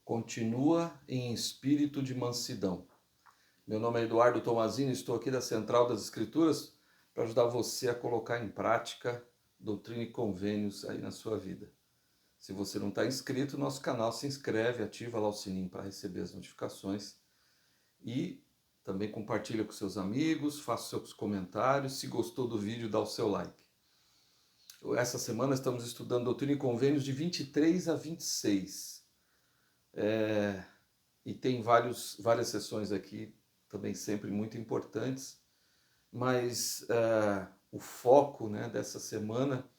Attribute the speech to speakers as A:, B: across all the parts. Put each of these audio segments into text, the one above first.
A: Continua em espírito de mansidão. Meu nome é Eduardo Tomazini, estou aqui da Central das Escrituras para ajudar você a colocar em prática doutrina e convênios aí na sua vida. Se você não está inscrito no nosso canal, se inscreve, ativa lá o sininho para receber as notificações e também compartilha com seus amigos, faça seus comentários. Se gostou do vídeo, dá o seu like. Essa semana estamos estudando doutrina e convênios de 23 a 26. E tem várias sessões aqui também sempre muito importantes, mas o foco, né, dessa semana,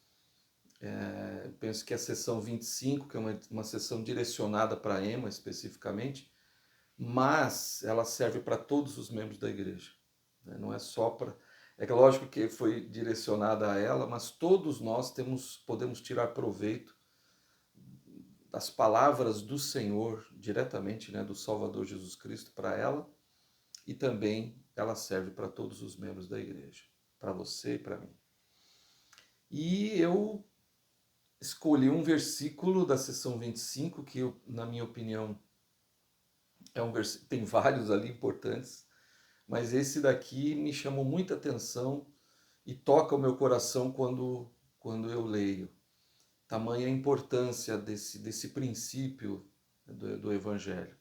A: eu penso que é a sessão 25, que é uma sessão direcionada para a EMA especificamente, mas ela serve para todos os membros da igreja, né? Não é só para... É lógico que foi direcionada a ela, mas todos nós podemos tirar proveito das palavras do Senhor, diretamente, né, do Salvador Jesus Cristo para ela, e também ela serve para todos os membros da igreja, para você e para mim. E eu escolhi um versículo da sessão 25, que na minha opinião tem vários ali importantes, mas esse daqui me chamou muita atenção e toca o meu coração quando eu leio. Tamanha a importância desse princípio do Evangelho.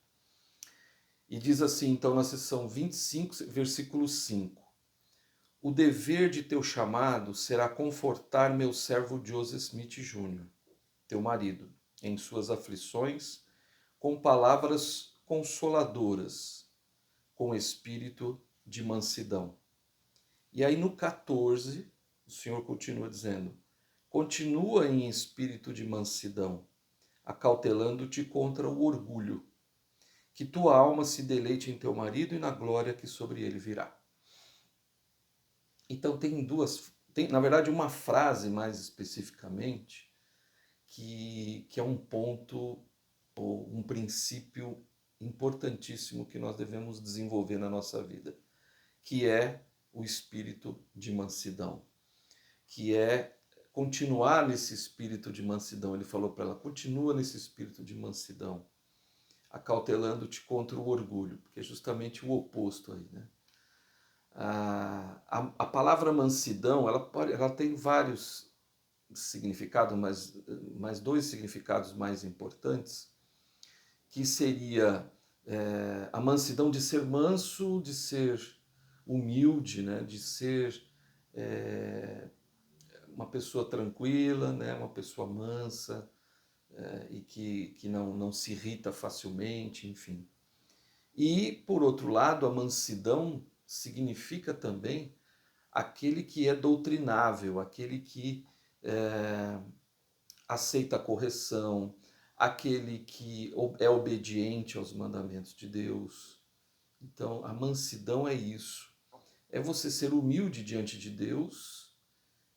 A: E diz assim, então, na seção 25, versículo 5. O dever de teu chamado será confortar meu servo Joseph Smith Jr., teu marido, em suas aflições, com palavras consoladoras, com espírito de mansidão. E aí no 14, o Senhor continua dizendo, continua em espírito de mansidão, acautelando-te contra o orgulho, que tua alma se deleite em teu marido e na glória que sobre ele virá. Então tem na verdade uma frase mais especificamente que é um ponto ou um princípio importantíssimo que nós devemos desenvolver na nossa vida, que é o espírito de mansidão, que é continuar nesse espírito de mansidão. Ele falou para ela, continua nesse espírito de mansidão, acautelando-te contra o orgulho, porque é justamente o oposto aí, né? A palavra mansidão, ela tem vários significados, mas dois significados mais importantes, que seria a mansidão de ser manso, de ser humilde, né? De ser uma pessoa tranquila, né? Uma pessoa mansa, e que não se irrita facilmente, enfim. E, por outro lado, a mansidão significa também aquele que é doutrinável, aquele que aceita a correção, aquele que é obediente aos mandamentos de Deus. Então, a mansidão é isso. É você ser humilde diante de Deus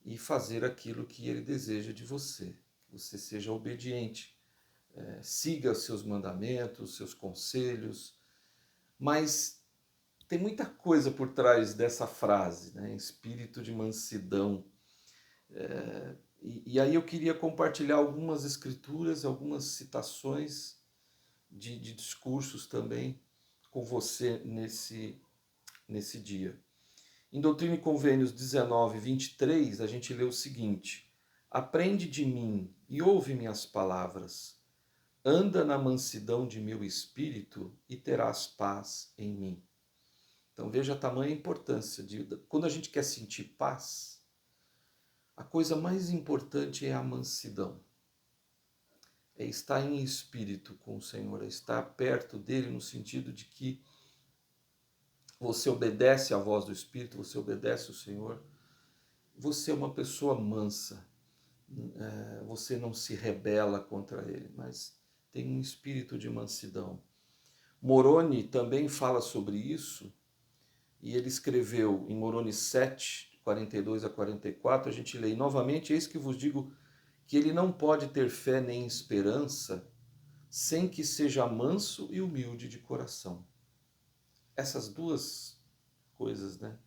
A: e fazer aquilo que Ele deseja de você. Que você seja obediente, siga os seus mandamentos, seus conselhos, mas tem muita coisa por trás dessa frase, né? Espírito de mansidão. E aí eu queria compartilhar algumas escrituras, algumas citações de discursos também com você nesse dia. Em Doutrina e Convênios 19, 23, a gente lê o seguinte: aprende de mim e ouve minhas palavras. Anda na mansidão de meu espírito e terás paz em mim. Então veja a tamanha importância quando a gente quer sentir paz, a coisa mais importante é a mansidão. É estar em espírito com o Senhor, é estar perto dele no sentido de que você obedece à voz do Espírito, você obedece ao Senhor, você é uma pessoa mansa, você não se rebela contra ele, mas tem um espírito de mansidão. Moroni também fala sobre isso, e ele escreveu em Moroni 7, 42 a 44, a gente lê, novamente, eis que vos digo que ele não pode ter fé nem esperança sem que seja manso e humilde de coração. Essas duas coisas, né?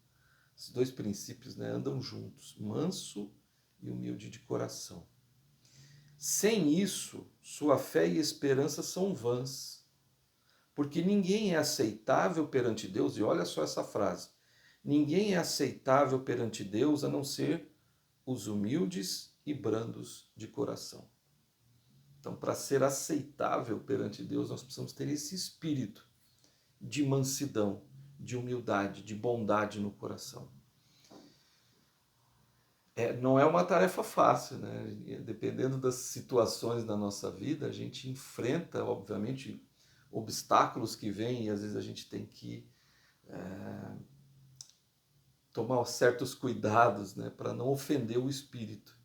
A: Esses dois princípios, né, andam juntos, manso e humilde de coração. Sem isso, sua fé e esperança são vãs, porque ninguém é aceitável perante Deus, e olha só essa frase: ninguém é aceitável perante Deus a não ser os humildes e brandos de coração. Então, para ser aceitável perante Deus, nós precisamos ter esse espírito de mansidão, de humildade, de bondade no coração. Não é uma tarefa fácil, né? Dependendo das situações da nossa vida, a gente enfrenta, obviamente, obstáculos que vêm e às vezes a gente tem que tomar certos cuidados, né, para não ofender o espírito.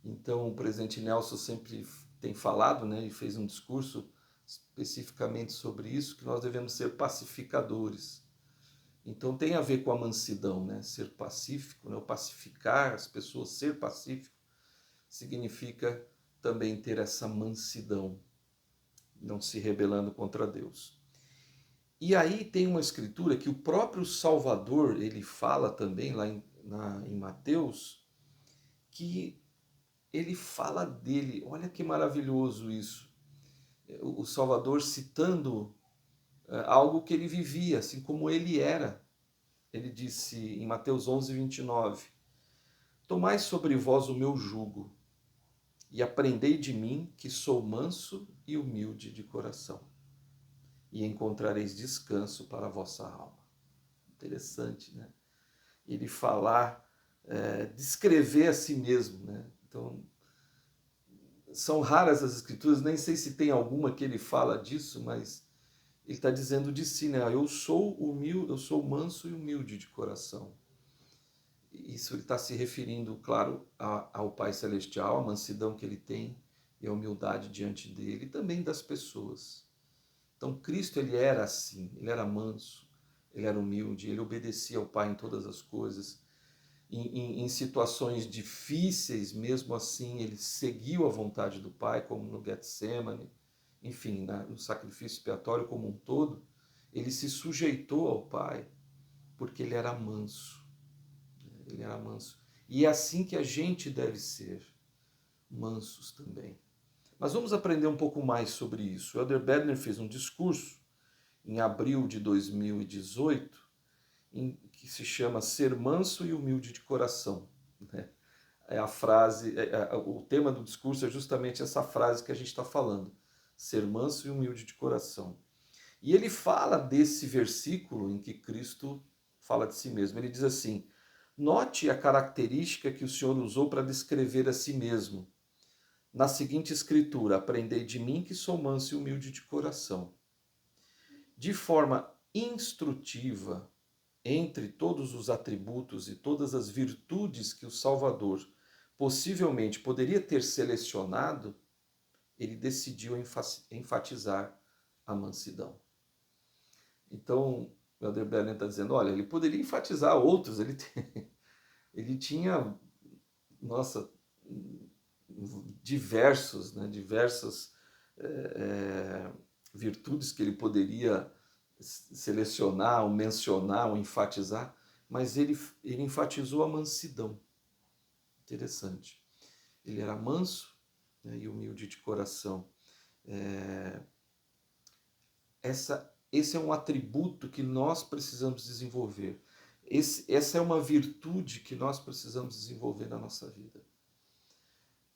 A: Então, o presidente Nelson sempre tem falado, né, e fez um discurso especificamente sobre isso, que nós devemos ser pacificadores. Então tem a ver com a mansidão, né? Ser pacífico, né? O pacificar as pessoas, ser pacífico, significa também ter essa mansidão, não se rebelando contra Deus. E aí tem uma escritura que o próprio Salvador, ele fala também lá em Mateus, que ele fala dele. Olha que maravilhoso isso. O Salvador citando algo que ele vivia, assim como ele era. Ele disse em Mateus 11, 29, tomai sobre vós o meu jugo e aprendei de mim, que sou manso e humilde de coração, e encontrareis descanso para a vossa alma. Interessante, né? Ele falar, descrever a si mesmo, né? Então, são raras as escrituras, nem sei se tem alguma que ele fala disso, mas ele está dizendo de si, né? Eu sou humilde, eu sou manso e humilde de coração. Isso ele está se referindo, claro, ao Pai Celestial, a mansidão que ele tem e a humildade diante dele e também das pessoas. Então Cristo ele era assim, ele era manso, ele era humilde, ele obedecia ao Pai em todas as coisas. Em situações difíceis, mesmo assim, ele seguiu a vontade do Pai, como no Getsemane, enfim, no sacrifício expiatório como um todo, ele se sujeitou ao Pai, porque ele era manso. Ele era manso. E é assim que a gente deve ser, mansos também. Mas vamos aprender um pouco mais sobre isso. O Elder Bednar fez um discurso em abril de 2018, que se chama Ser Manso e Humilde de Coração. É a frase, o tema do discurso é justamente essa frase que a gente está falando. Ser manso e humilde de coração. E ele fala desse versículo em que Cristo fala de si mesmo. Ele diz assim: note a característica que o Senhor usou para descrever a si mesmo. Na seguinte escritura: aprendei de mim que sou manso e humilde de coração. De forma instrutiva, entre todos os atributos e todas as virtudes que o Salvador possivelmente poderia ter selecionado, ele decidiu enfatizar a mansidão. Então, o Elder Belen está dizendo, olha, ele poderia enfatizar outros, ele tinha, nossa, diversas virtudes que ele poderia selecionar, ou mencionar, ou enfatizar, mas ele enfatizou a mansidão. Interessante. Ele era manso, né, e humilde de coração. Esse é um atributo que nós precisamos desenvolver. Essa é uma virtude que nós precisamos desenvolver na nossa vida.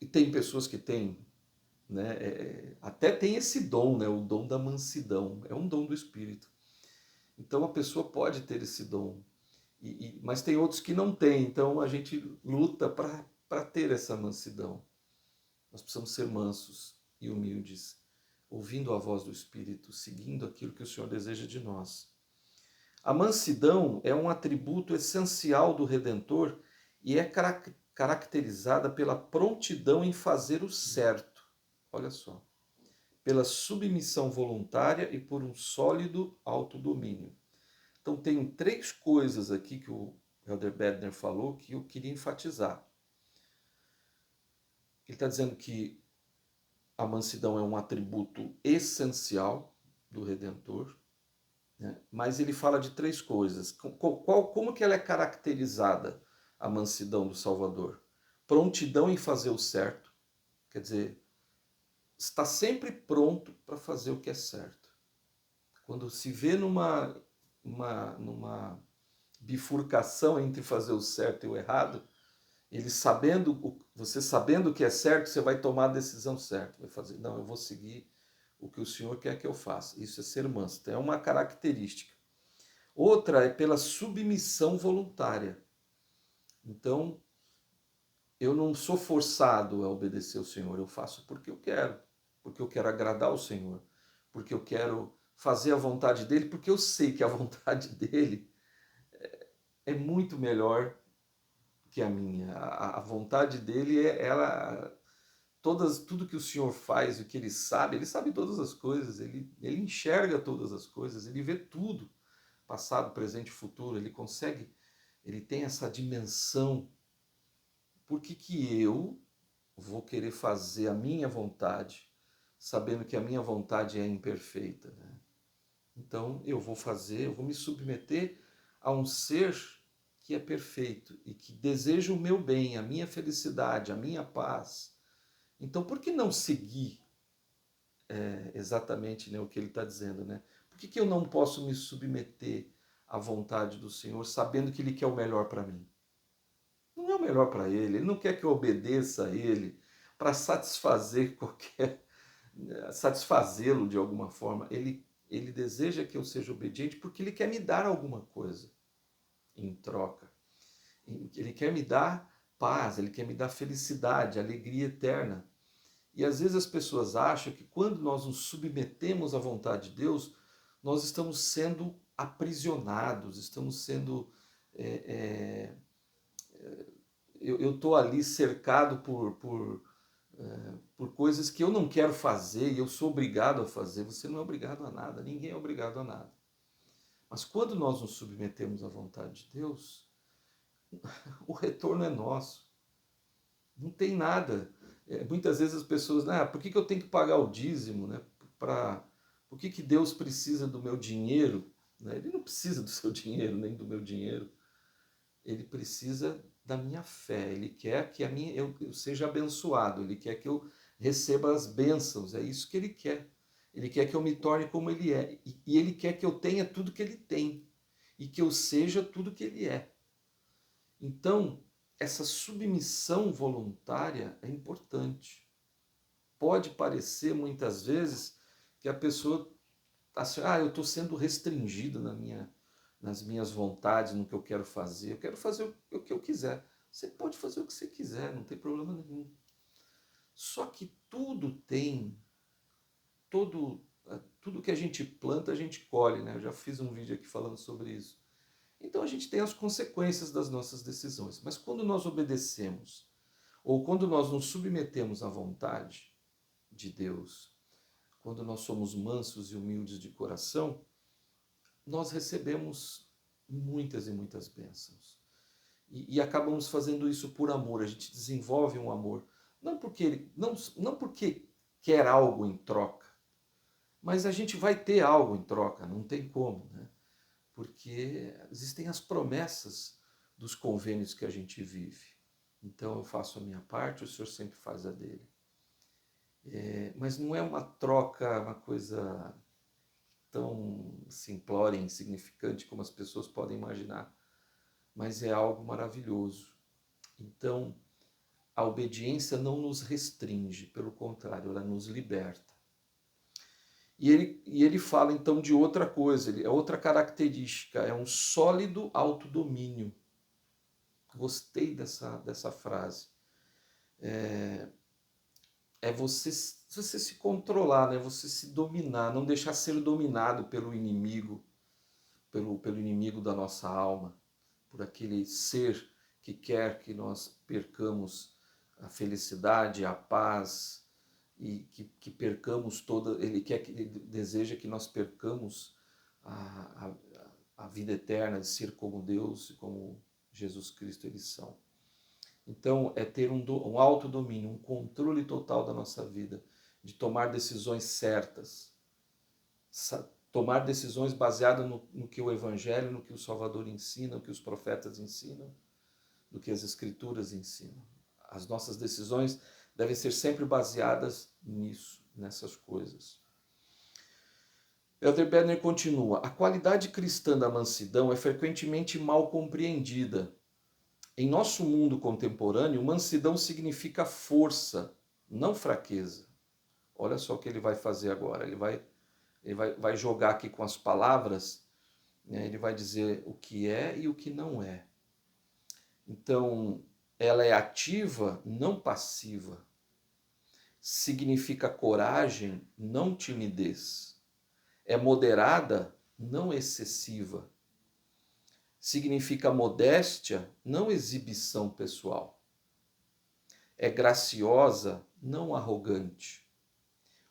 A: E tem pessoas que têm, né, até tem esse dom, né, o dom da mansidão. É um dom do Espírito. Então a pessoa pode ter esse dom. Mas tem outros que não têm. Então a gente luta para ter essa mansidão. Nós precisamos ser mansos e humildes, ouvindo a voz do Espírito, seguindo aquilo que o Senhor deseja de nós. A mansidão é um atributo essencial do Redentor e é caracterizada pela prontidão em fazer o certo. Olha só. Pela submissão voluntária e por um sólido autodomínio. Então tem 3 coisas aqui que o Elder Bednar falou que eu queria enfatizar. Ele está dizendo que a mansidão é um atributo essencial do Redentor, né? Mas ele fala de 3 coisas. Como que ela é caracterizada, a mansidão do Salvador? Prontidão em fazer o certo, Quer dizer, está sempre pronto para fazer o que é certo. Quando se vê numa bifurcação entre fazer o certo e o errado, você sabendo o que é certo, você vai tomar a decisão certa. Vai fazer, não, eu vou seguir o que o Senhor quer que eu faça. Isso é ser manso. Então, é uma característica. Outra é pela submissão voluntária. Então, eu não sou forçado a obedecer ao Senhor, eu faço porque eu quero agradar ao Senhor, porque eu quero fazer a vontade dele, porque eu sei que a vontade dele é muito melhor que a minha. A vontade dele tudo que o Senhor faz, o que ele sabe todas as coisas, ele enxerga todas as coisas, ele vê tudo, passado, presente e futuro, ele tem essa dimensão. Por que eu vou querer fazer a minha vontade, sabendo que a minha vontade é imperfeita, né? Então eu vou me submeter a um ser que é perfeito e que deseja o meu bem, a minha felicidade, a minha paz. Então, por que não seguir exatamente, né, o que ele está dizendo, né? Por que eu não posso me submeter à vontade do Senhor, sabendo que Ele quer o melhor para mim? Não é o melhor para Ele não quer que eu obedeça a Ele para satisfazê-lo de alguma forma. Ele deseja que eu seja obediente porque Ele quer me dar alguma coisa em troca. Ele quer me dar paz, Ele quer me dar felicidade, alegria eterna. E às vezes as pessoas acham que quando nós nos submetemos à vontade de Deus, nós estamos sendo aprisionados, estamos sendo. Eu estou ali cercado por coisas que eu não quero fazer e eu sou obrigado a fazer. Você não é obrigado a nada, ninguém é obrigado a nada. Mas quando nós nos submetemos à vontade de Deus, o retorno é nosso. Não tem nada. Muitas vezes as pessoas, por que eu tenho que pagar o dízimo? Né? Por que Deus precisa do meu dinheiro? Né? Ele não precisa do seu dinheiro, nem do meu dinheiro. Ele precisa da minha fé. Ele quer que eu seja abençoado. Ele quer que eu receba as bênçãos. É isso que ele quer. Ele quer que eu me torne como ele é. E ele quer que eu tenha tudo que ele tem. E que eu seja tudo que ele é. Então, essa submissão voluntária é importante. Pode parecer muitas vezes que a pessoa está assim, eu estou sendo restringido nas minhas vontades, no que eu quero fazer. Eu quero fazer o que eu quiser. Você pode fazer o que você quiser, não tem problema nenhum. Só que tudo que a gente planta, a gente colhe, né? Eu já fiz um vídeo aqui falando sobre isso. Então a gente tem as consequências das nossas decisões. Mas quando nós obedecemos, ou quando nós nos submetemos à vontade de Deus, quando nós somos mansos e humildes de coração, nós recebemos muitas e muitas bênçãos. E acabamos fazendo isso por amor, a gente desenvolve um amor. Não porque quer algo em troca, mas a gente vai ter algo em troca, não tem como, né? Porque existem as promessas dos convênios que a gente vive. Então eu faço a minha parte, o Senhor sempre faz a dele. Mas não é uma troca, uma coisa tão simplória e insignificante como as pessoas podem imaginar, mas é algo maravilhoso. Então, a obediência não nos restringe, pelo contrário, ela nos liberta. E ele fala então de outra coisa, é outra característica, é um sólido autodomínio. Gostei dessa frase. É você se controlar, né? Você se dominar, não deixar ser dominado pelo inimigo, pelo inimigo da nossa alma, por aquele ser que quer que nós percamos a felicidade, a paz, e que percamos ele deseja que nós percamos a vida eterna de ser como Deus e como Jesus Cristo eles são. Então, é ter um autodomínio, um controle total da nossa vida, de tomar decisões certas, tomar decisões baseadas no que o Evangelho, no que o Salvador ensina, no que os profetas ensinam, no que as Escrituras ensinam. As nossas decisões devem ser sempre baseadas nisso, nessas coisas. Elder Bedner continua: a qualidade cristã da mansidão é frequentemente mal compreendida. Em nosso mundo contemporâneo, mansidão significa força, não fraqueza. Olha só o que ele vai fazer agora. Ele vai jogar aqui com as palavras, né? Ele vai dizer o que é e o que não é. Então, ela é ativa, não passiva. Significa coragem, não timidez. É moderada, não excessiva. Significa modéstia, não exibição pessoal. É graciosa, não arrogante.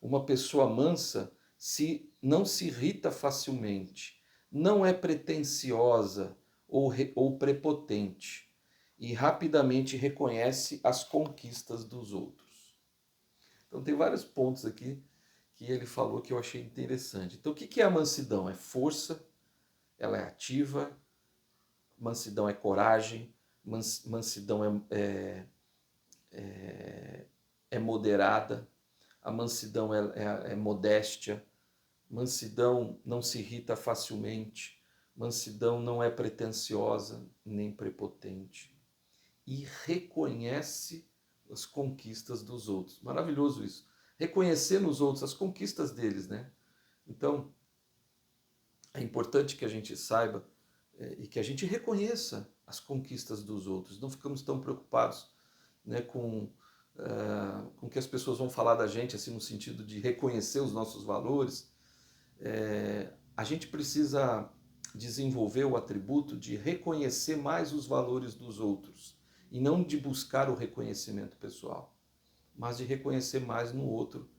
A: Uma pessoa mansa não se irrita facilmente, não é pretensiosa ou prepotente e rapidamente reconhece as conquistas dos outros. Então tem vários pontos aqui que ele falou que eu achei interessante. Então o que é a mansidão? É força, ela é ativa, mansidão é coragem, mansidão é moderada, a mansidão é modéstia, mansidão não se irrita facilmente, mansidão não é pretensiosa nem prepotente e reconhece as conquistas dos outros. Maravilhoso isso. Reconhecer nos outros as conquistas deles, né? Então, é importante que a gente saiba e que a gente reconheça as conquistas dos outros. Não ficamos tão preocupados, né, com o que as pessoas vão falar da gente, assim, no sentido de reconhecer os nossos valores. A gente precisa desenvolver o atributo de reconhecer mais os valores dos outros e não de buscar o reconhecimento pessoal, mas de reconhecer mais no outro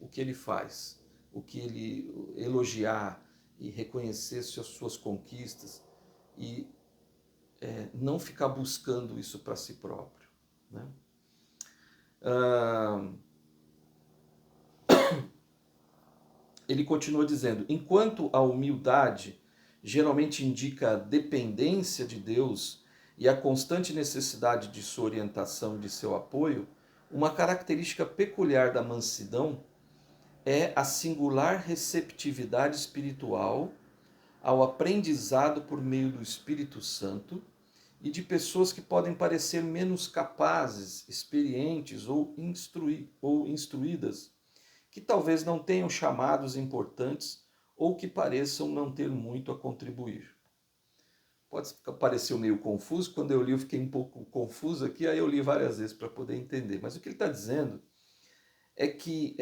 A: o que ele faz, o que ele elogiar e reconhecer suas conquistas e não ficar buscando isso para si próprio, né? Ele continua dizendo: enquanto a humildade geralmente indica a dependência de Deus e a constante necessidade de sua orientação e de seu apoio, uma característica peculiar da mansidão é a singular receptividade espiritual ao aprendizado por meio do Espírito Santo e de pessoas que podem parecer menos capazes, experientes ou instruídas, que talvez não tenham chamados importantes ou que pareçam não ter muito a contribuir. Pode parecer meio confuso, quando eu li eu fiquei um pouco confuso aqui, aí eu li várias vezes para poder entender. Mas o que ele está dizendo é que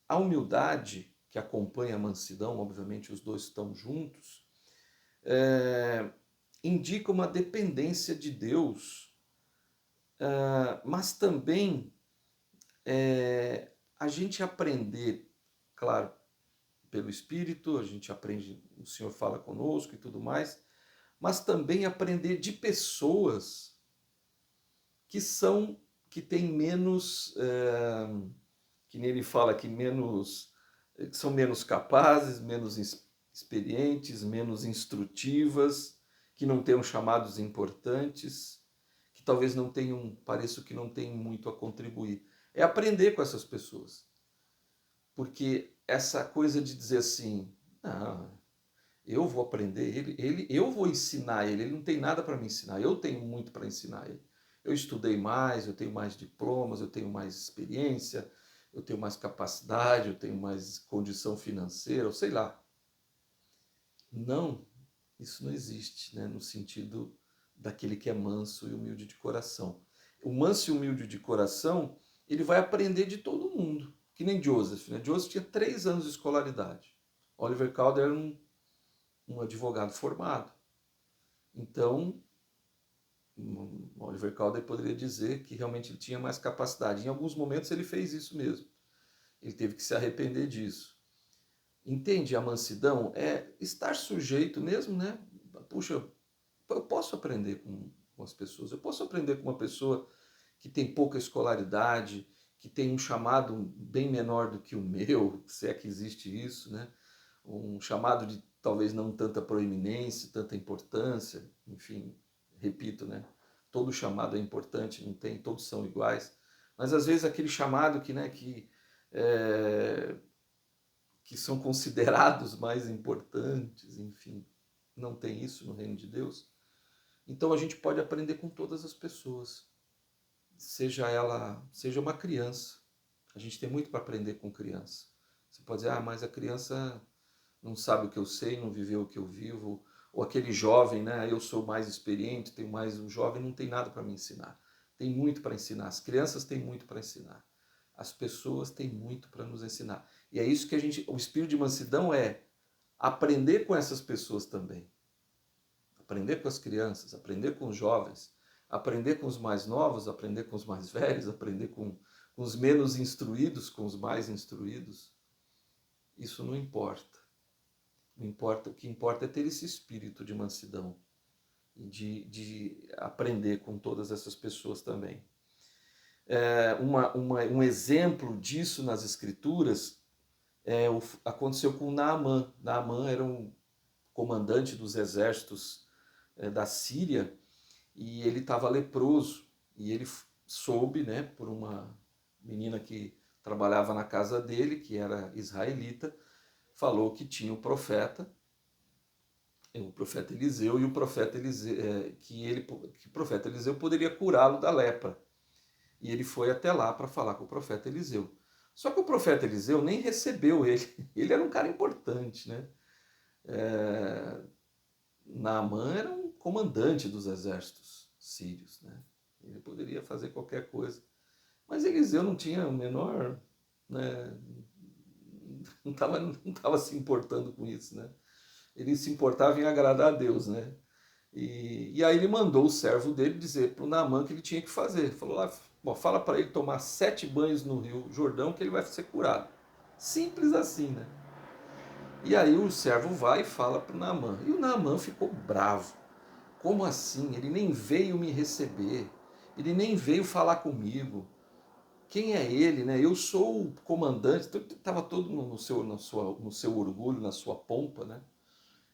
A: a humildade que acompanha a mansidão, obviamente os dois estão juntos, indica uma dependência de Deus, mas também a gente aprender, claro, pelo Espírito, a gente aprende, o Senhor fala conosco e tudo mais, mas também aprender de pessoas que têm menos, que nele fala que são menos capazes, menos experientes, menos instrutivas, que não tenham chamados importantes, que talvez não tenham, pareça que não tenham muito a contribuir. É aprender com essas pessoas. Porque essa coisa de dizer assim, não, eu vou aprender, eu vou ensinar ele não tem nada para me ensinar, eu tenho muito para ensinar ele. Eu estudei mais, eu tenho mais diplomas, eu tenho mais experiência, eu tenho mais capacidade, eu tenho mais condição financeira, ou sei lá. Não, isso não existe, né, no sentido daquele que é manso e humilde de coração. O manso e humilde de coração, ele vai aprender de todo mundo, que nem Joseph, né? Joseph tinha 3 anos de escolaridade. Oliver Calder era um advogado formado. Então, Oliver Calder poderia dizer que realmente ele tinha mais capacidade. Em alguns momentos ele fez isso mesmo. Ele teve que se arrepender disso. Entende? A mansidão é estar sujeito mesmo, né? Puxa, eu posso aprender com as pessoas. Eu posso aprender com uma pessoa que tem pouca escolaridade, que tem um chamado bem menor do que o meu, se é que existe isso, né? Um chamado de talvez não tanta proeminência, tanta importância, enfim, repito, né? Todo chamado é importante, não tem, todos são iguais, Mas às vezes aquele chamado que, né, que são considerados mais importantes, enfim, não tem isso no reino de Deus. Então a gente pode aprender com todas as pessoas, seja uma criança. A gente tem muito para aprender com criança. Você pode dizer, mas a criança não sabe o que eu sei, não viveu o que eu vivo, ou aquele jovem, né? Eu sou mais experiente, tenho mais. O jovem não tem nada para me ensinar. Tem muito para ensinar. As crianças têm muito para ensinar. As pessoas têm muito para nos ensinar. E é isso que o espírito de mansidão é aprender com essas pessoas também. Aprender com as crianças, aprender com os jovens, aprender com os mais novos, aprender com os mais velhos, aprender com os menos instruídos, com os mais instruídos. Isso não importa. Não importa. O que importa é ter esse espírito de mansidão e de aprender com todas essas pessoas também. Um exemplo disso nas Escrituras aconteceu com Naamã. Naamã era um comandante dos exércitos da Síria e ele estava leproso. E ele soube, né, por uma menina que trabalhava na casa dele, que era israelita, falou que tinha o profeta Eliseu, e o profeta Eliseu, que o profeta Eliseu poderia curá-lo da lepra. E ele foi até lá para falar com o profeta Eliseu. Só que o profeta Eliseu nem recebeu ele. Ele era um cara importante, né? Naamã era um comandante dos exércitos sírios, né? Ele poderia fazer qualquer coisa. Mas Eliseu não tinha o menor, né? Não estava se importando com isso, né? Ele se importava em agradar a Deus, né? E aí ele mandou o servo dele dizer para o Naamã que ele tinha que fazer. Falou lá, fala para ele tomar 7 banhos no Rio Jordão que ele vai ser curado. Simples assim, né? E aí o servo vai e fala para o Naamã. E o Naamã ficou bravo. Como assim? Ele nem veio me receber. Ele nem veio falar comigo. Quem é ele, né? Eu sou o comandante. Estava todo no seu orgulho, na sua pompa, né?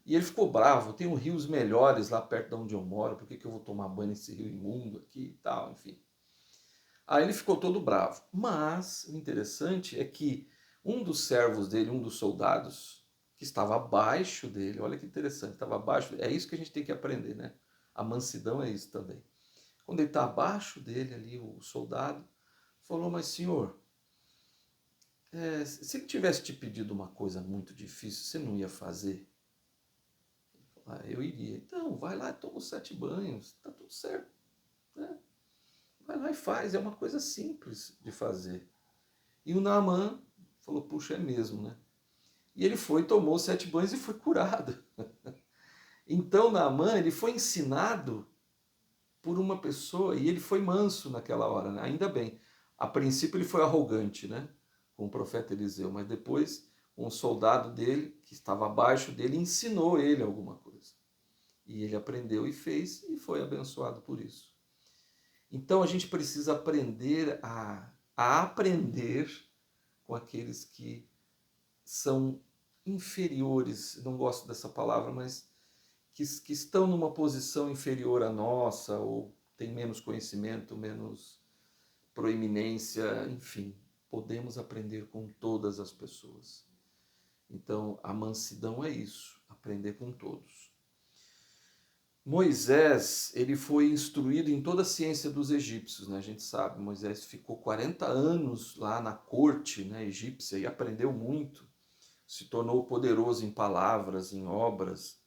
A: E ele ficou bravo. Tem rios melhores lá perto de onde eu moro. Por que eu vou tomar banho nesse rio imundo aqui e tal, enfim. Aí ele ficou todo bravo. Mas o interessante é que um dos servos dele, um dos soldados, que estava abaixo dele, olha que interessante, estava abaixo. É isso que a gente tem que aprender, né? A mansidão é isso também. Quando ele está abaixo dele ali, o soldado, falou, mas senhor, se ele tivesse te pedido uma coisa muito difícil, você não ia fazer? Eu iria. Então, vai lá e toma os 7 banhos, tá tudo certo. Né? Vai lá e faz, é uma coisa simples de fazer. E o Naamã falou, puxa, é mesmo, né? E ele foi, tomou os 7 banhos e foi curado. Então, Naamã, ele foi ensinado por uma pessoa, e ele foi manso naquela hora, né? Ainda bem. A princípio ele foi arrogante, né? Com o profeta Eliseu, mas depois um soldado dele, que estava abaixo dele, ensinou ele alguma coisa. E ele aprendeu e fez, e foi abençoado por isso. Então a gente precisa aprender a aprender com aqueles que são inferiores, não gosto dessa palavra, mas que estão numa posição inferior à nossa, ou têm menos conhecimento, menos proeminência, enfim, podemos aprender com todas as pessoas. Então, a mansidão é isso, aprender com todos. Moisés, ele foi instruído em toda a ciência dos egípcios, né? A gente sabe, Moisés ficou 40 anos lá na corte, né, egípcia e aprendeu muito, se tornou poderoso em palavras, em obras.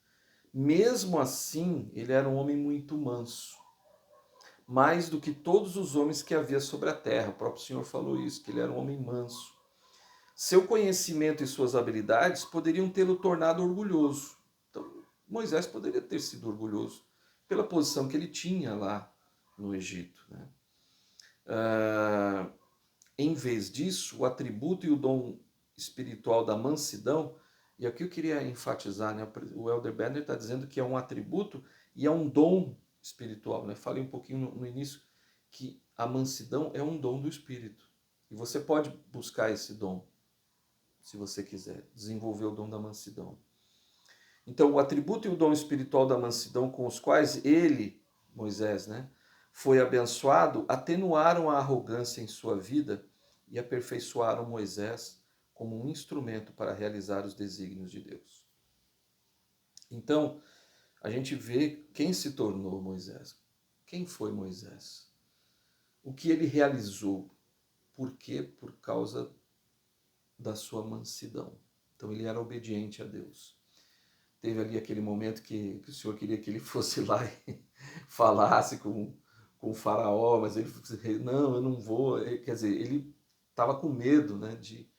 A: Mesmo assim, ele era um homem muito manso, mais do que todos os homens que havia sobre a terra. O próprio Senhor falou isso, que ele era um homem manso. Seu conhecimento e suas habilidades poderiam tê-lo tornado orgulhoso. Então, Moisés poderia ter sido orgulhoso pela posição que ele tinha lá no Egito, né? Em vez disso, o atributo e o dom espiritual da mansidão, e aqui eu queria enfatizar, né? O Elder Bender está dizendo que é um atributo e é um dom espiritual, né? Falei um pouquinho no início que a mansidão é um dom do Espírito. E você pode buscar esse dom, se você quiser, desenvolver o dom da mansidão. Então, o atributo e o dom espiritual da mansidão com os quais ele, Moisés, né, foi abençoado, atenuaram a arrogância em sua vida e aperfeiçoaram Moisés como um instrumento para realizar os desígnios de Deus. Então, a gente vê quem se tornou Moisés. Quem foi Moisés? O que ele realizou? Por quê? Por causa da sua mansidão. Então, ele era obediente a Deus. Teve ali aquele momento que o Senhor queria que ele fosse lá e falasse com o faraó, mas ele disse, não, eu não vou. Quer dizer, ele estava com medo, né, de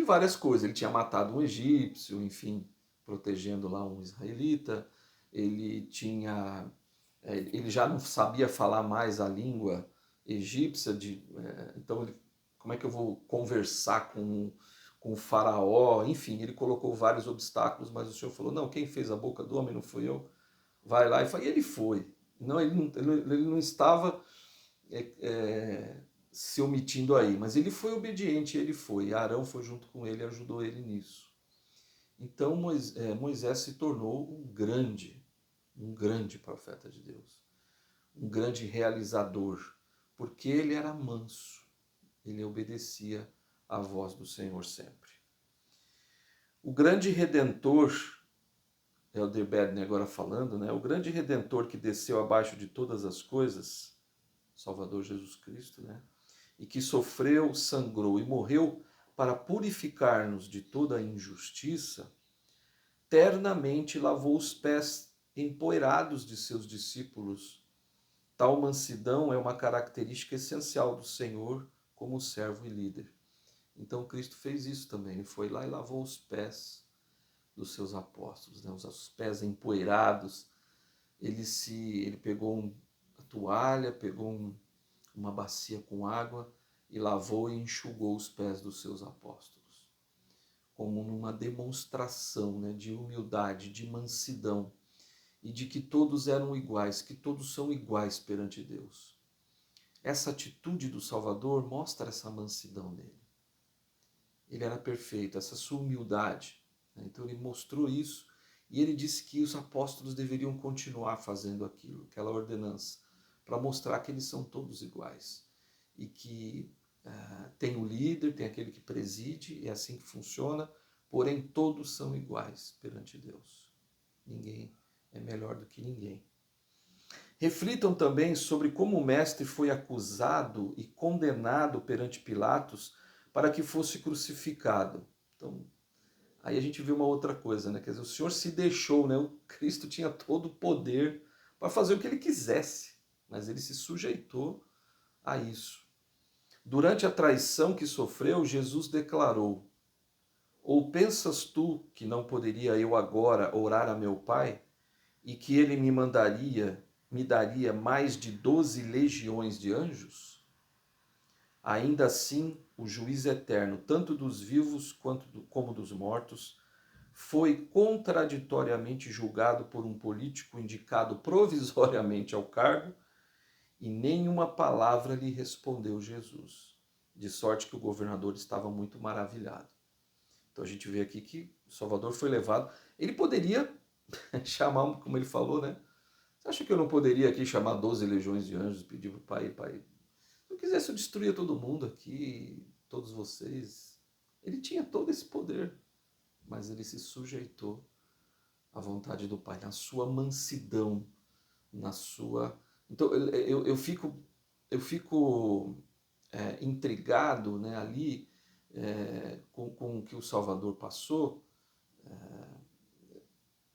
A: várias coisas. Ele tinha matado um egípcio, enfim, protegendo lá um israelita. Ele já não sabia falar mais a língua egípcia, então como é que eu vou conversar com o faraó? Enfim, ele colocou vários obstáculos, mas o Senhor falou, não, quem fez a boca do homem não fui eu, vai lá. E ele foi. Não, ele não estava se omitindo aí, mas ele foi obediente, ele foi. Arão foi junto com ele e ajudou ele nisso. Então Moisés se tornou um grande profeta de Deus, um grande realizador, porque ele era manso, ele obedecia à voz do Senhor sempre. O grande redentor, Elder Bedner agora falando, né? O grande redentor que desceu abaixo de todas as coisas, Salvador Jesus Cristo, né? E que sofreu, sangrou e morreu para purificar-nos de toda a injustiça, ternamente lavou os pés empoeirados de seus discípulos. Tal mansidão é uma característica essencial do Senhor como servo e líder. Então Cristo fez isso também, ele foi lá e lavou os pés dos seus apóstolos, né? Os pés empoeirados. Ele pegou a toalha, pegou uma bacia com água e lavou e enxugou os pés dos seus apóstolos, como numa demonstração, né, de humildade, de mansidão e de que todos eram iguais, que todos são iguais perante Deus. Essa atitude do Salvador mostra essa mansidão dele. Ele era perfeito, essa sua humildade. Né? Então ele mostrou isso e ele disse que os apóstolos deveriam continuar fazendo aquilo, aquela ordenança, para mostrar que eles são todos iguais e que tem o líder, tem aquele que preside, é assim que funciona, porém todos são iguais perante Deus. Ninguém é melhor do que ninguém. Reflitam também sobre como o mestre foi acusado e condenado perante Pilatos para que fosse crucificado. Então, aí a gente vê uma outra coisa, né? Quer dizer, o Senhor se deixou, né? O Cristo tinha todo o poder para fazer o que ele quisesse, mas ele se sujeitou a isso. Durante a traição que sofreu, Jesus declarou: ou pensas tu que não poderia eu agora orar a meu Pai e que ele me daria mais de 12 legiões de anjos? Ainda assim, o juiz eterno, tanto dos vivos como dos mortos, foi contraditoriamente julgado por um político indicado provisoriamente ao cargo e nenhuma palavra lhe respondeu Jesus, de sorte que o governador estava muito maravilhado. Então a gente vê aqui que o Salvador foi levado. Ele poderia chamar, como ele falou, né? Você acha que eu não poderia aqui chamar 12 legiões de anjos e pedir para o pai, se eu quisesse eu destruía todo mundo aqui, todos vocês. Ele tinha todo esse poder, mas ele se sujeitou à vontade do Pai, na sua mansidão, na sua... Então eu fico intrigado, né, ali com o que o Salvador passou.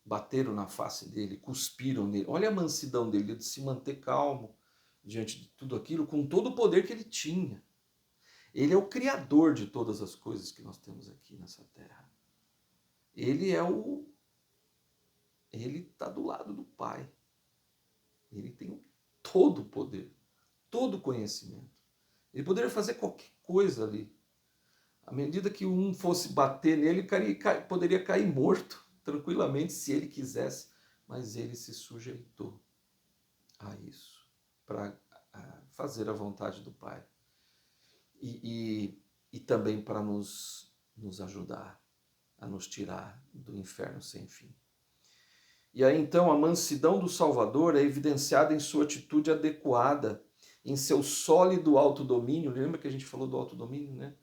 A: Bateram na face dele, cuspiram nele. Olha a mansidão dele, de se manter calmo diante de tudo aquilo, com todo o poder que ele tinha. Ele é o criador de todas as coisas que nós temos aqui nessa terra. Ele está do lado do Pai. Ele tem todo o poder, todo o conhecimento. Ele poderia fazer qualquer coisa ali. À medida que um fosse bater nele, ele poderia cair morto tranquilamente se ele quisesse, mas ele se sujeitou a isso para fazer a vontade do Pai e também para nos ajudar a nos tirar do inferno sem fim. E aí então a mansidão do Salvador é evidenciada em sua atitude adequada, em seu sólido autodomínio. Lembra que a gente falou do autodomínio, né?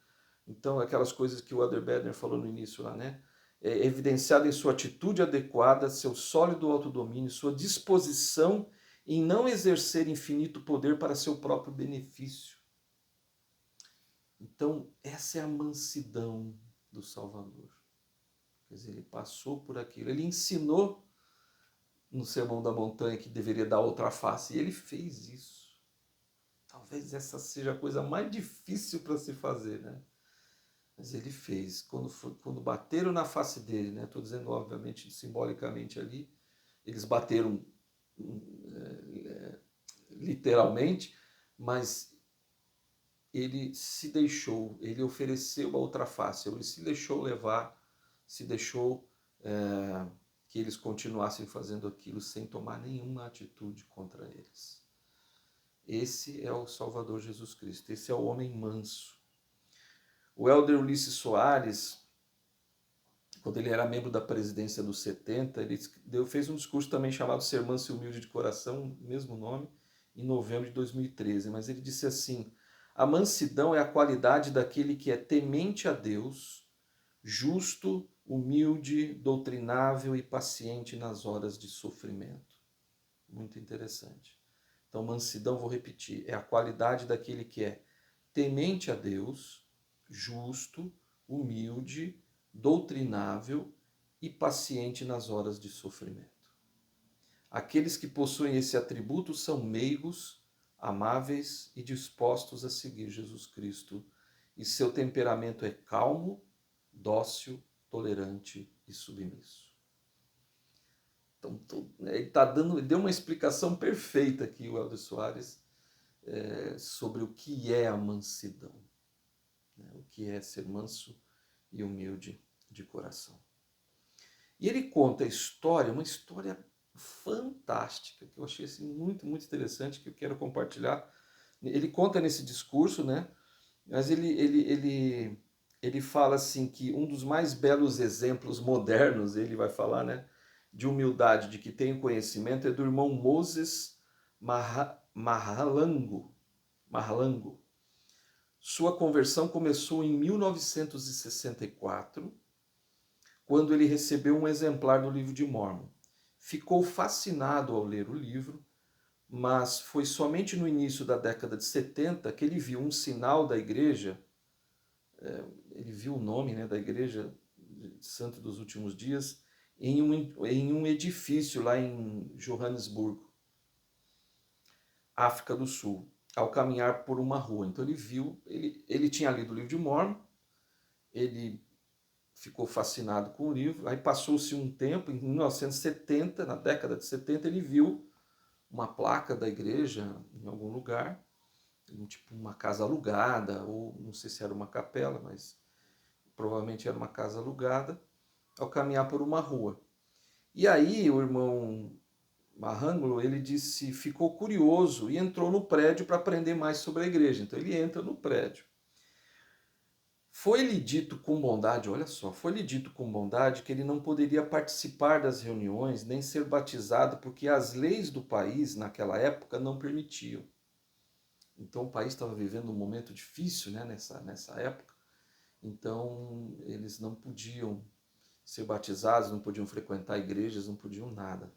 A: Então, aquelas coisas que o Elder Bedner falou no início lá, né? É evidenciada em sua atitude adequada, seu sólido autodomínio, sua disposição em não exercer infinito poder para seu próprio benefício. Então, essa é a mansidão do Salvador. Quer dizer, ele passou por aquilo, ele ensinou no Sermão da Montanha que deveria dar outra face, e ele fez isso. Talvez essa seja a coisa mais difícil para se fazer, né? Mas ele fez. Quando bateram na face dele, né? Estou dizendo, obviamente, simbolicamente ali, eles bateram literalmente, mas ele se deixou, ele ofereceu a outra face, ele se deixou levar, se deixou que eles continuassem fazendo aquilo sem tomar nenhuma atitude contra eles. Esse é o Salvador Jesus Cristo, esse é o homem manso. O Elder Ulisses Soares, quando ele era membro da presidência dos 70, ele fez um discurso também chamado Ser Manso e Humilde de Coração, mesmo nome, em novembro de 2013. Mas ele disse assim: a mansidão é a qualidade daquele que é temente a Deus, justo, humilde, doutrinável e paciente nas horas de sofrimento. Muito interessante. Então, mansidão, vou repetir, é a qualidade daquele que é temente a Deus, justo, humilde, doutrinável e paciente nas horas de sofrimento. Aqueles que possuem esse atributo são meigos, amáveis e dispostos a seguir Jesus Cristo, e seu temperamento é calmo, dócil, tolerante e submisso. Então, ele deu uma explicação perfeita aqui, o Elder Soares, sobre o que é a mansidão, né? O que é ser manso e humilde de coração. E ele conta a história, uma história fantástica, que eu achei assim, muito, muito interessante, que eu quero compartilhar. Ele conta nesse discurso, né? Mas ele fala assim que um dos mais belos exemplos modernos, ele vai falar, né, de humildade, de que tem conhecimento, é do irmão Moses Mahalango. Sua conversão começou em 1964, quando ele recebeu um exemplar do livro de Mórmon. Ficou fascinado ao ler o livro, mas foi somente no início da década de 70 que ele viu um sinal da igreja, ele viu o nome, né, da igreja de Santo dos Últimos Dias, em um edifício lá em Johannesburgo, África do Sul, ao caminhar por uma rua. Então ele viu, ele tinha lido o livro de Mórmon, ele ficou fascinado com o livro, aí passou-se um tempo, em 1970, na década de 70, ele viu uma placa da igreja em algum lugar, tipo uma casa alugada, ou não sei se era uma capela, mas provavelmente era uma casa alugada, ao caminhar por uma rua. E aí o irmão Marranglo, ele disse, ficou curioso e entrou no prédio para aprender mais sobre a igreja. Então ele entra no prédio. Foi-lhe dito com bondade, olha só, foi-lhe dito com bondade que ele não poderia participar das reuniões nem ser batizado porque as leis do país naquela época não permitiam. Então o país estava vivendo um momento difícil, né, nessa época. Então eles não podiam ser batizados, não podiam frequentar igrejas, não podiam nada.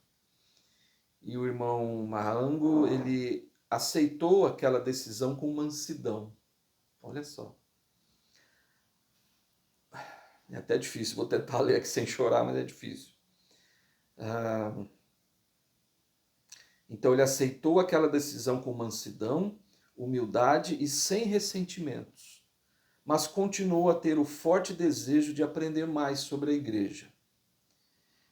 A: E o irmão Marango, ele aceitou aquela decisão com mansidão. Olha só. É até difícil, vou tentar ler aqui sem chorar, mas é difícil. Então ele aceitou aquela decisão com mansidão, humildade e sem ressentimentos, mas continuou a ter o forte desejo de aprender mais sobre a igreja.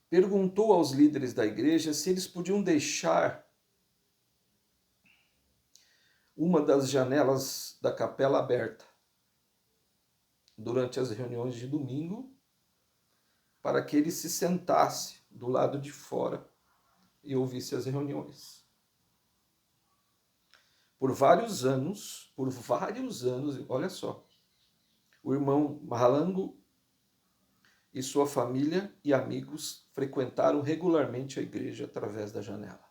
A: Perguntou aos líderes da igreja se eles podiam deixar uma das janelas da capela aberta durante as reuniões de domingo, para que ele se sentasse do lado de fora e ouvisse as reuniões. Por vários anos, olha só, o irmão Mahalango e sua família e amigos frequentaram regularmente a igreja através da janela.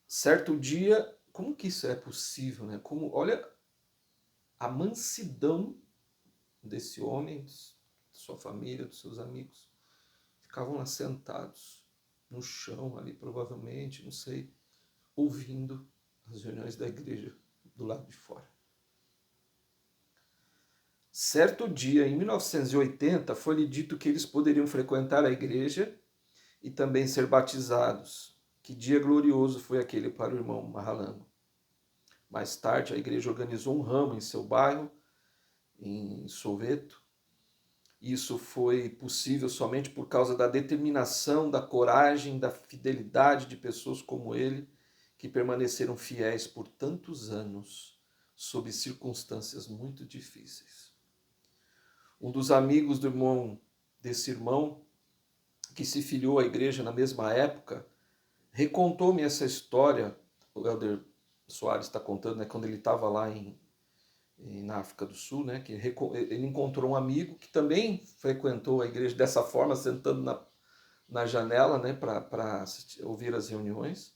A: Certo dia, como que isso é possível, né? Olha a mansidão desse homem, de sua família, dos seus amigos. Ficavam lá sentados no chão ali, provavelmente, não sei, ouvindo as reuniões da igreja do lado de fora. Certo dia, em 1980, foi-lhe dito que eles poderiam frequentar a igreja e também ser batizados. Que dia glorioso foi aquele para o irmão Mahalango. Mais tarde, a igreja organizou um ramo em seu bairro, em Soweto. Isso foi possível somente por causa da determinação, da coragem, da fidelidade de pessoas como ele, que permaneceram fiéis por tantos anos, sob circunstâncias muito difíceis. Um dos amigos desse irmão, que se filiou à igreja na mesma época, recontou-me essa história. O Elder Soares está contando, né, quando ele estava lá na África do Sul, né, que ele encontrou um amigo que também frequentou a igreja dessa forma, sentando na janela, né, para ouvir as reuniões.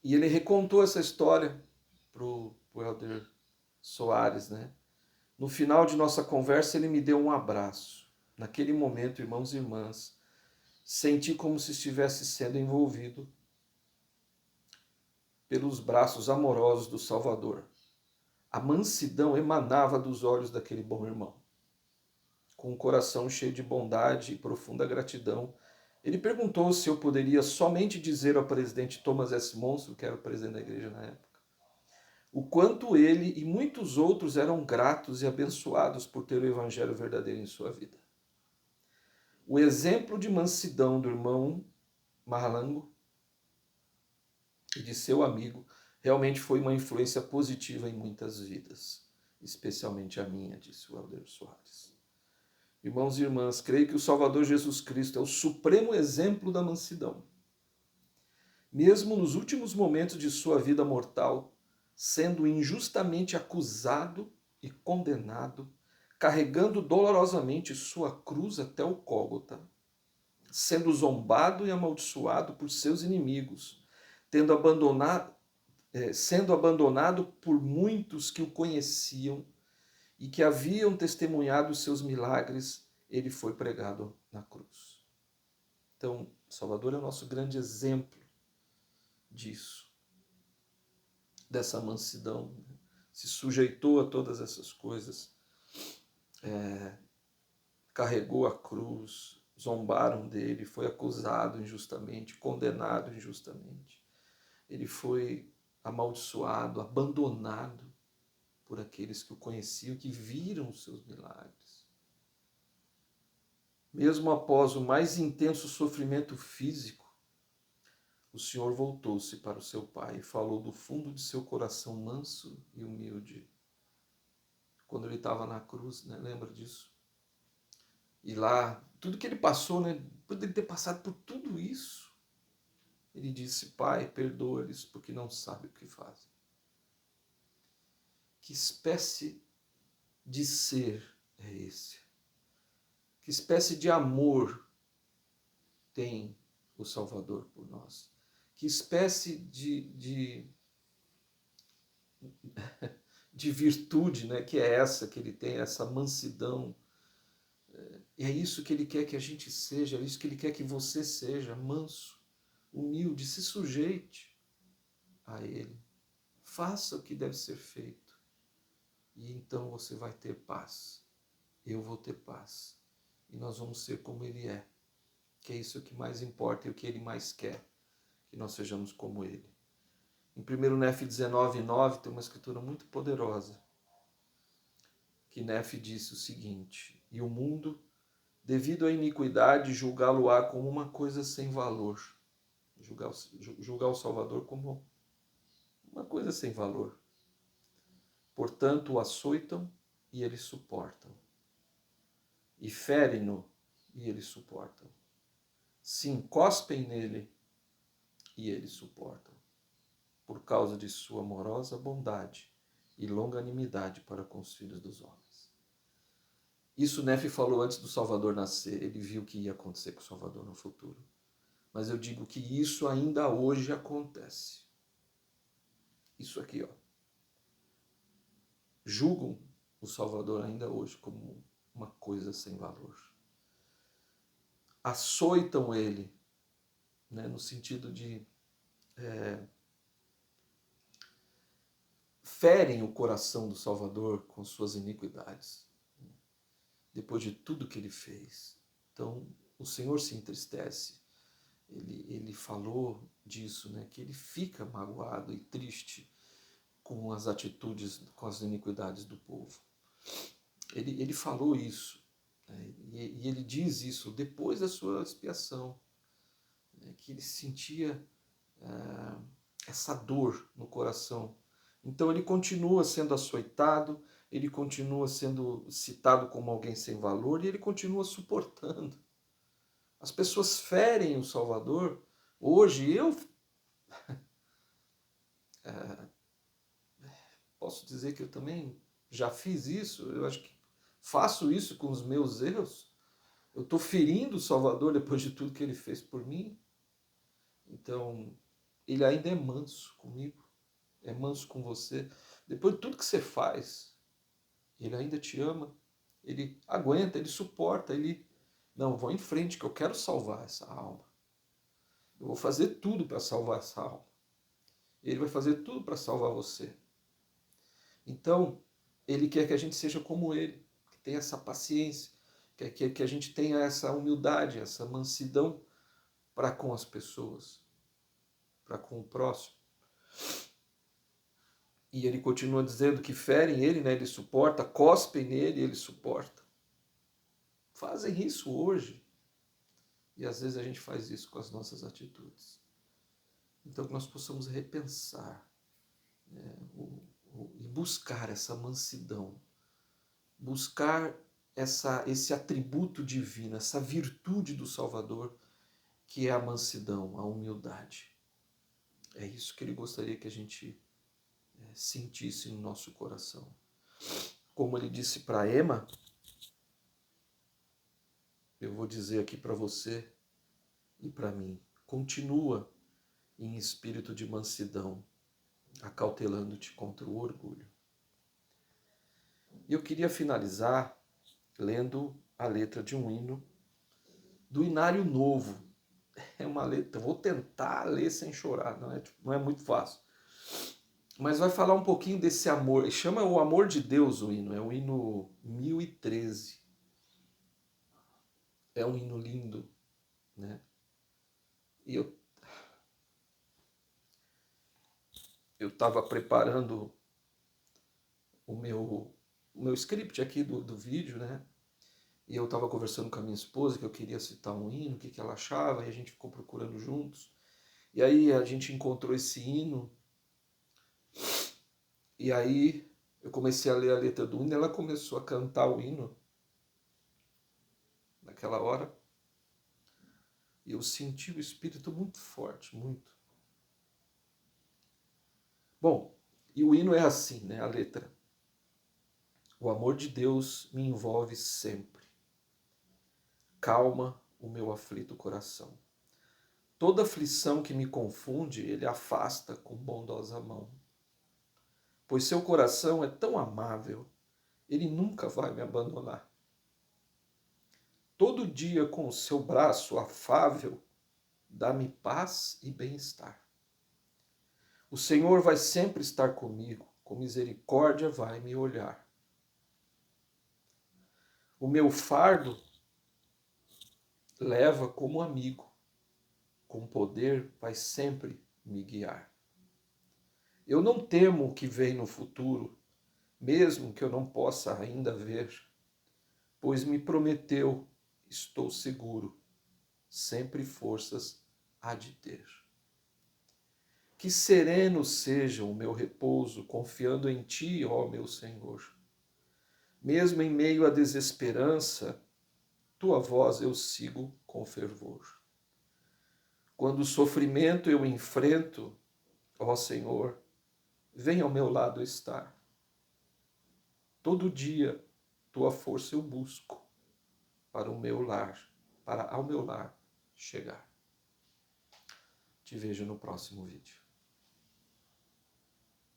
A: E ele recontou essa história para o Elder Soares, né? No final de nossa conversa, ele me deu um abraço. Naquele momento, irmãos e irmãs, senti como se estivesse sendo envolvido pelos braços amorosos do Salvador. A mansidão emanava dos olhos daquele bom irmão. Com um coração cheio de bondade e profunda gratidão, ele perguntou se eu poderia somente dizer ao presidente Thomas S. Monson, que era o presidente da igreja na época, o quanto ele e muitos outros eram gratos e abençoados por ter o evangelho verdadeiro em sua vida. O exemplo de mansidão do irmão Mahalango e de seu amigo realmente foi uma influência positiva em muitas vidas, especialmente a minha, disse o Elder Soares. Irmãos e irmãs, creio que o Salvador Jesus Cristo é o supremo exemplo da mansidão. Mesmo nos últimos momentos de sua vida mortal, sendo injustamente acusado e condenado, carregando dolorosamente sua cruz até o Gólgota, sendo zombado e amaldiçoado por seus inimigos, sendo abandonado por muitos que o conheciam e que haviam testemunhado os seus milagres, ele foi pregado na cruz. Então, Salvador é o nosso grande exemplo disso, dessa mansidão, né? Se sujeitou a todas essas coisas, carregou a cruz, zombaram dele, foi acusado injustamente, condenado injustamente. Ele foi amaldiçoado, abandonado por aqueles que o conheciam, que viram os seus milagres. Mesmo após o mais intenso sofrimento físico, o Senhor voltou-se para o seu Pai e falou do fundo de seu coração manso e humilde. Quando ele estava na cruz, né? Lembra disso? E lá, tudo que ele passou, né? Depois de ele ter passado por tudo isso, ele disse: Pai, perdoa-lhes, porque não sabem o que fazem. Que espécie de ser é esse? Que espécie de amor tem o Salvador por nós? Que espécie de virtude, né, que é essa que ele tem, essa mansidão? É isso que ele quer que a gente seja, é isso que ele quer que você seja, manso, humilde, se sujeite a ele. Faça o que deve ser feito. E então você vai ter paz. Eu vou ter paz. E nós vamos ser como ele é. Que é isso que mais importa e o que ele mais quer. Que nós sejamos como ele. Em 1 Nefe 19:9 tem uma escritura muito poderosa. Que Nefe disse o seguinte: E o mundo, devido à iniquidade, julgá-lo-á como uma coisa sem valor. Julgar o Salvador como uma coisa sem valor. Portanto, o açoitam e eles suportam. E ferem-no e eles suportam. Se encospem nele e eles suportam. Por causa de sua amorosa bondade e longanimidade para com os filhos dos homens. Isso Nefe falou antes do Salvador nascer, ele viu o que ia acontecer com o Salvador no futuro. Mas eu digo que isso ainda hoje acontece. Isso aqui, ó. Julgam o Salvador ainda hoje como uma coisa sem valor. Açoitam ele, né, no sentido de ferem o coração do Salvador com suas iniquidades, depois de tudo que ele fez. Então, o Senhor se entristece. Ele falou disso, né, que ele fica magoado e triste com as atitudes, com as iniquidades do povo. Ele falou isso, né, e ele diz isso depois da sua expiação, né, que ele sentia essa dor no coração. Então ele continua sendo açoitado, ele continua sendo citado como alguém sem valor e ele continua suportando. As pessoas ferem o Salvador. Hoje eu posso dizer que eu também já fiz isso, eu acho que faço isso com os meus erros. Eu estou ferindo o Salvador depois de tudo que ele fez por mim. Então, ele ainda é manso comigo, é manso com você. Depois de tudo que você faz, ele ainda te ama, ele aguenta, ele suporta, ele... Não, vou em frente que eu quero salvar essa alma. Eu vou fazer tudo para salvar essa alma. Ele vai fazer tudo para salvar você. Então, ele quer que a gente seja como ele, que tenha essa paciência, que a gente tenha essa humildade, essa mansidão para com as pessoas, para com o próximo. E ele continua dizendo que ferem ele, né, ele suporta, cospem nele, ele suporta. Fazem isso hoje. E às vezes a gente faz isso com as nossas atitudes. Então que nós possamos repensar, né, e buscar essa mansidão, buscar esse atributo divino, essa virtude do Salvador, que é a mansidão, a humildade. É isso que ele gostaria que a gente sentisse no nosso coração. Como ele disse para Ema, eu vou dizer aqui para você e para mim, continua em espírito de mansidão, acautelando-te contra o orgulho. E eu queria finalizar lendo a letra de um hino do Inário Novo. É uma letra, vou tentar ler sem chorar, não é muito fácil. Mas vai falar um pouquinho desse amor, chama o amor de Deus o hino, é o hino 1013. É um hino lindo, né? E eu estava preparando o meu script aqui do vídeo, né? E eu estava conversando com a minha esposa que eu queria citar um hino, o que ela achava, e a gente ficou procurando juntos. E aí a gente encontrou esse hino, e aí eu comecei a ler a letra do hino, e ela começou a cantar o hino naquela hora. E eu senti o Espírito muito forte, muito. Bom, e o hino é assim, né? A letra. O amor de Deus me envolve sempre. Calma o meu aflito coração. Toda aflição que me confunde, ele afasta com bondosa mão. Pois seu coração é tão amável, ele nunca vai me abandonar. Todo dia com o seu braço afável, dá-me paz e bem-estar. O Senhor vai sempre estar comigo, com misericórdia vai me olhar. O meu fardo leva como amigo, com poder vai sempre me guiar. Eu não temo o que vem no futuro, mesmo que eu não possa ainda ver, pois me prometeu, estou seguro, sempre forças há de ter. Que sereno seja o meu repouso, confiando em ti, ó meu Senhor. Mesmo em meio à desesperança, tua voz eu sigo com fervor. Quando o sofrimento eu enfrento, ó Senhor, vem ao meu lado estar. Todo dia, tua força eu busco para o meu lar, para ao meu lar chegar. Te vejo no próximo vídeo.